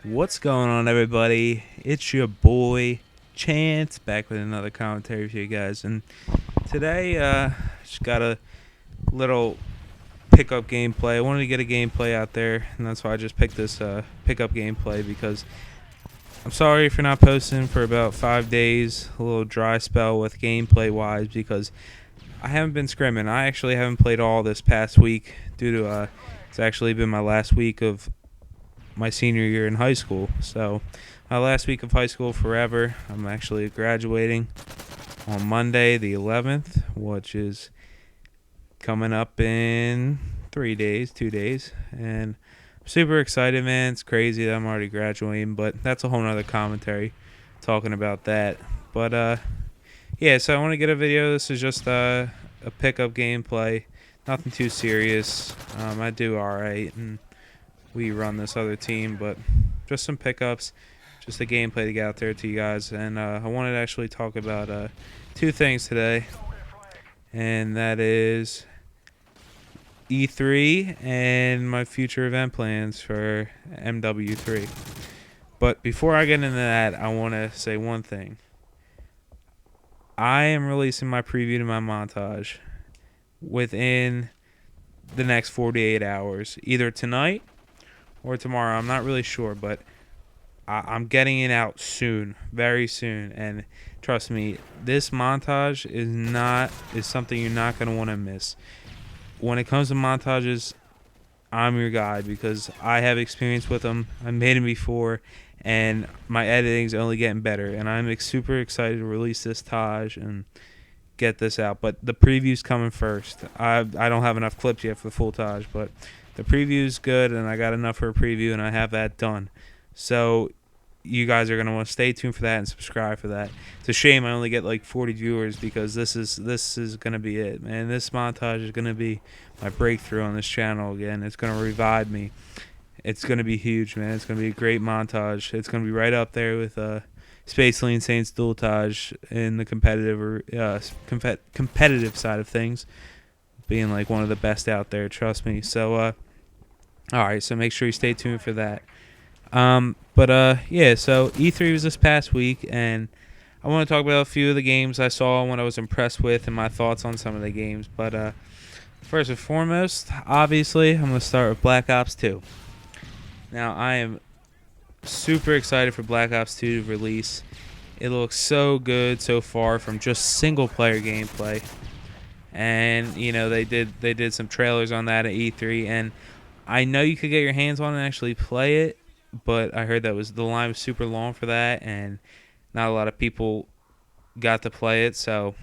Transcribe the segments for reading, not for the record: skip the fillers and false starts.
What's going on, everybody? It's your boy Chance back with another commentary for you guys, and today just got a little pickup gameplay. I wanted to get a gameplay out there, and that's why I just picked this pickup gameplay because I'm sorry if you're not posting for about 5 days, a little dry spell with gameplay wise because I haven't been scrimming. I actually haven't played all this past week due to it's actually been my last week of my senior year in high school. So my last week of high school forever. I'm actually graduating on Monday the 11th, which is coming up in 3 days, 2 days. And I'm super excited, man. It's crazy that I'm already graduating, but that's a whole nother commentary talking about that. But yeah, so I want to get a video. This is just a pickup gameplay. Nothing too serious. I do alright, and we run this other team, but just some pickups, just a gameplay to get out there to you guys. And I wanted to actually talk about two things today, and that is E3 and my future event plans for MW3. But before I get into that, I want to say one thing. I am releasing my preview to my montage within the next 48 hours, either tonight or tomorrow. I'm not really sure, but I'm getting it out soon, very soon. And trust me, this montage is something you're not going to want to miss. When it comes to montages, I'm your guy because I have experience with them. I made them before, and my editing's only getting better. And I'm super excited to release this Taj and get this out. But the preview's coming first. I don't have enough clips yet for the full Taj, but the preview's good, and I got enough for a preview, and I have that done. So you guys are going to want to stay tuned for that and subscribe for that. It's a shame I only get like 40 viewers because this is going to be it, man. This montage is going to be my breakthrough on this channel again. It's going to revive me. It's going to be huge, man. It's going to be a great montage. It's going to be right up there with Space Lane Saints Dual Taj in the competitive side of things, being like one of the best out there. Trust me. So, all right. So make sure you stay tuned for that. Yeah. So E3 was this past week, and I want to talk about a few of the games I saw and what I was impressed with, and my thoughts on some of the games. But first and foremost, obviously, I'm gonna start with Black Ops 2. Now, I am super excited for Black Ops 2 to release. It looks so good so far from just single player gameplay. And they did some trailers on that at E3, and I know you could get your hands on it and actually play it, but I heard that the line was super long for that, and not a lot of people got to play it. So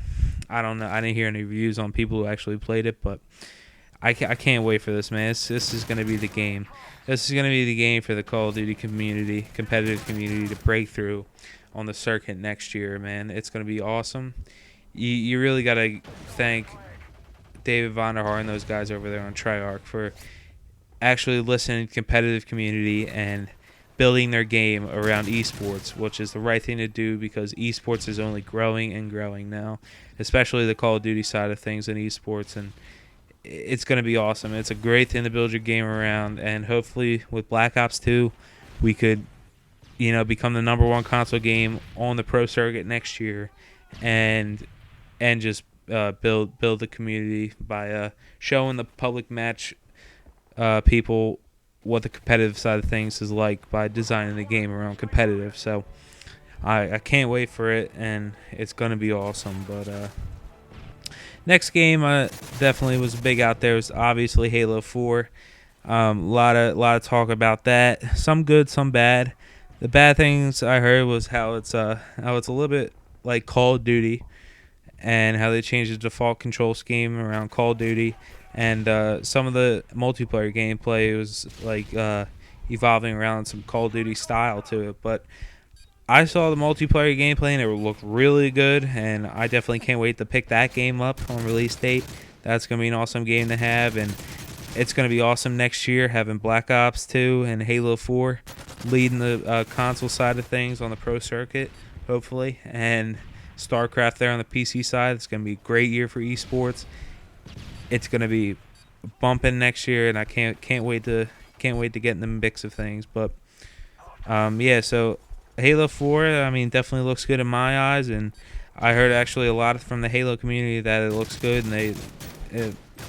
I don't know. I didn't hear any reviews on people who actually played it, but I can't wait for this, man. This is going to be the game. This is going to be the game for the Call of Duty community, competitive community, to break through on the circuit next year, man. It's going to be awesome. You really got to thank David Vonderhaar and those guys over there on Treyarch for actually listening to the competitive community and building their game around esports, which is the right thing to do because esports is only growing and growing now, especially the Call of Duty side of things in esports, and it's going to be awesome. It's a great thing to build your game around, and hopefully with Black Ops 2, we could, become the number one console game on the pro circuit next year, and just build the community by showing the public match people what the competitive side of things is like by designing the game around competitive. So I can't wait for it, and it's going to be awesome. But next game definitely was big out there was obviously Halo 4. A lot of talk about that. Some good, some bad. The bad things I heard was how it's a little bit like Call of Duty, and how they changed the default control scheme around Call of Duty, and some of the multiplayer gameplay was like evolving around some Call of Duty style to it. But I saw the multiplayer gameplay and it looked really good, and I definitely can't wait to pick that game up on release date. That's going to be an awesome game to have, and it's going to be awesome next year having Black Ops 2 and Halo 4 leading the console side of things on the pro circuit, hopefully, and StarCraft there on the PC side. It's going to be a great year for esports. It's going to be bumping next year, and I can't wait to get in the mix of things. But Yeah, so Halo 4, I mean, definitely looks good in my eyes, and I heard actually a lot from the Halo community that it looks good, and they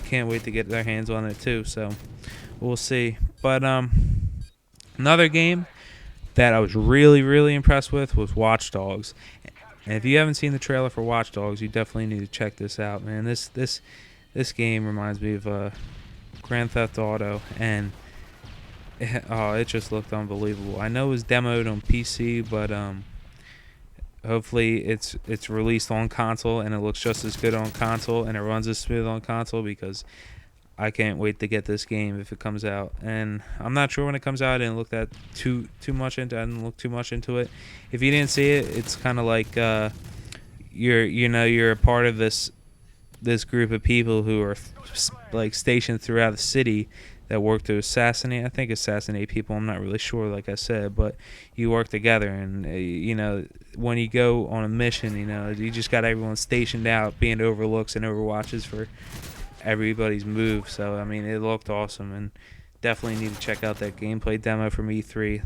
can't wait to get their hands on it too. So we'll see. But another game that I was really, really impressed with was Watch Dogs. And if you haven't seen the trailer for Watch Dogs, you definitely need to check this out, man. This game reminds me of Grand Theft Auto, and it just looked unbelievable. I know it was demoed on PC, but hopefully it's released on console and it looks just as good on console and it runs as smooth on console, because I can't wait to get this game if it comes out. And I'm not sure when it comes out. I didn't look that too much into. I didn't look too much into it. If you didn't see it, it's kind of like you're a part of this group of people who are like stationed throughout the city that work to assassinate people. I'm not really sure, like I said, but you work together, and when you go on a mission, you just got everyone stationed out, being overlooks and overwatches for everybody's move. So I mean, it looked awesome, and definitely need to check out that gameplay demo from E3.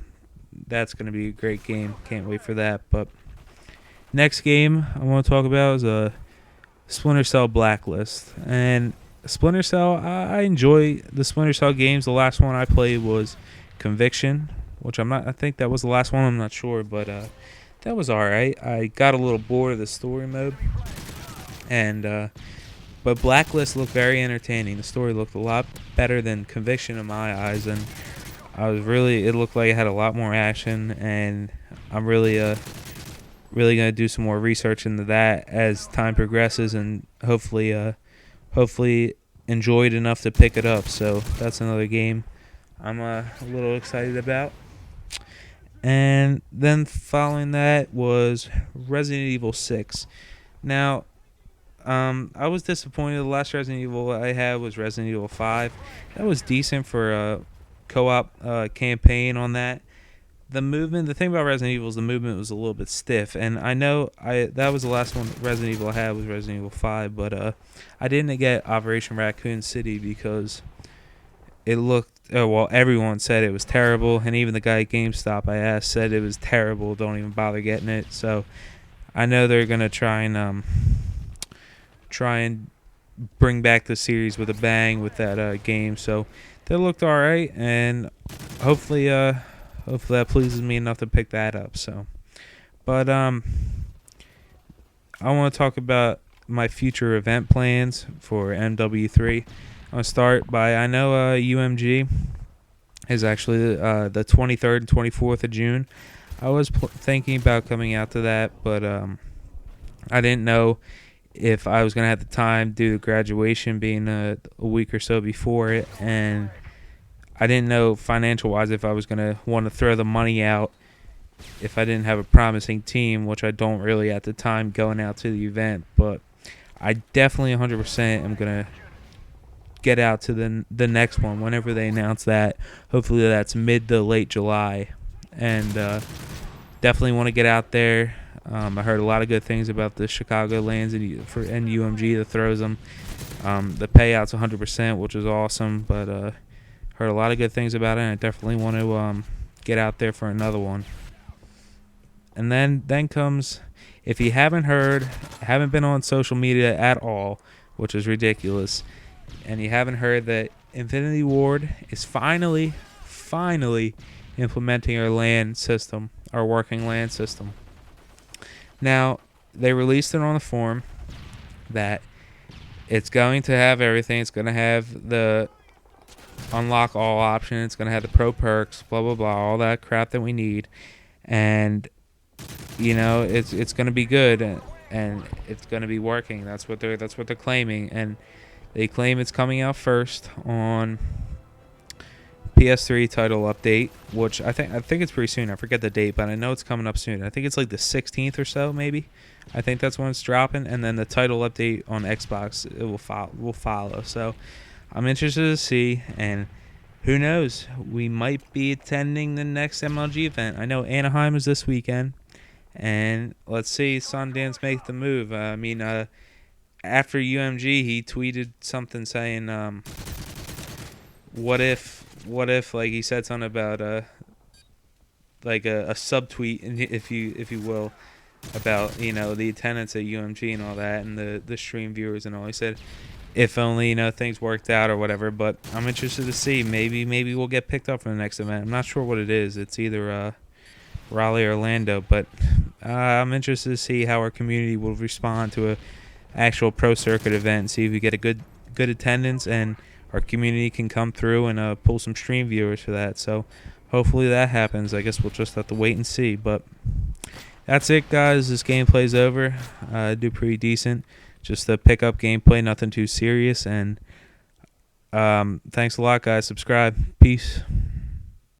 That's going to be a great game. Can't wait for that. But next game I want to talk about is Splinter Cell Blacklist. And Splinter Cell, I enjoy the Splinter Cell games. The last one I played was Conviction, which I think that was the last one. I'm not sure, but that was all right. I got a little bored of the story mode, and but Blacklist looked very entertaining. The story looked a lot better than Conviction in my eyes, and it looked like it had a lot more action, and I'm really gonna do some more research into that as time progresses, and hopefully enjoyed enough to pick it up. So that's another game I'm a little excited about. And then following that was Resident Evil 6. Now, I was disappointed. The last Resident Evil I had was Resident Evil 5. That was decent for a co-op campaign on that. The thing about Resident Evil is the movement was a little bit stiff, and I know that was the last one Resident Evil I had was Resident Evil 5, but I didn't get Operation Raccoon City because it looked, everyone said it was terrible, and even the guy at GameStop I asked said it was terrible, don't even bother getting it. So I know they're going to try and bring back the series with a bang with that game. So that looked all right, and hopefully that pleases me enough to pick that up. So, but I want to talk about my future event plans for MW3. I'll start by, I know UMG is actually the 23rd and 24th of June. I was thinking about coming out to that, but I didn't know if I was going to have the time due to graduation being a week or so before it, and I didn't know financial-wise if I was going to want to throw the money out if I didn't have a promising team, which I don't really at the time going out to the event. But I definitely 100% am going to get out to the next one whenever they announce that. Hopefully that's mid to late July. And definitely want to get out there. I heard a lot of good things about the Chicagolands and UMG that throws them. The payout's 100%, which is awesome, but heard a lot of good things about it, and I definitely want to get out there for another one. And then comes, if you haven't been on social media at all, which is ridiculous, and you haven't heard that Infinity Ward is finally implementing our working LAN system. Now, they released it on the forum that it's going to have everything. It's going to have the unlock all option. It's going to have the pro perks, blah, blah, blah, all that crap that we need. And, it's going to be good, and it's going to be working. That's what they're claiming. And they claim it's coming out first on PS3 title update, which I think it's pretty soon. I forget the date, but I know it's coming up soon. I think it's like the 16th or so, maybe. I think that's when it's dropping, and then the title update on Xbox will follow. So I'm interested to see, and who knows? We might be attending the next MLG event. I know Anaheim is this weekend, and let's see Sundance make the move. After UMG, he tweeted something saying, what if, like he said something about like a subtweet, if you will, about the attendance at UMG and all that, and the stream viewers and all. He said if only things worked out or whatever. But I'm interested to see. Maybe we'll get picked up for the next event. I'm not sure what it is. It's either Raleigh or Orlando, but I'm interested to see how our community will respond to a actual pro circuit event and see if we get a good attendance and our community can come through and pull some stream viewers for that. So hopefully that happens. I guess we'll just have to wait and see. But that's it, guys. This gameplay's over. I do pretty decent. Just a pickup gameplay, nothing too serious. And thanks a lot, guys. Subscribe. Peace.